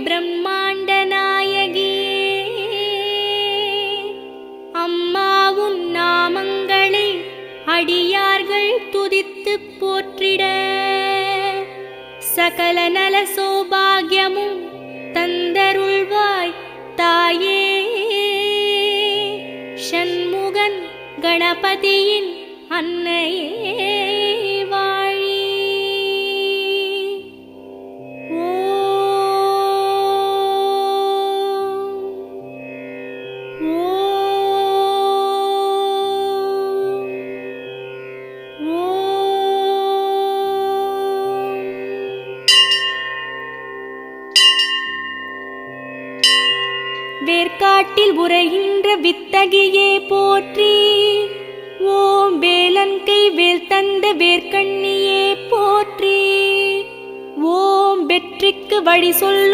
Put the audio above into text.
பிரம்மாண்ட நாயகியே, அம்மா உன் நாமங்களை அடியார்கள் துதித்து போற்றிட சகல நல சௌபாகியமும் தந்தருள்வாய் தாயே. ஷண்முகன் கணபதியின் அன்னையே வாழி. வேர்க்காட்டில் உரைகின்ற வித்தகியே போற்றி. ஓம் வேலன் கை வேல் தந்த வேர்க்கண்ணியே போற்றி. ஓம் வெற்றிக்கு வழி சொல்லும்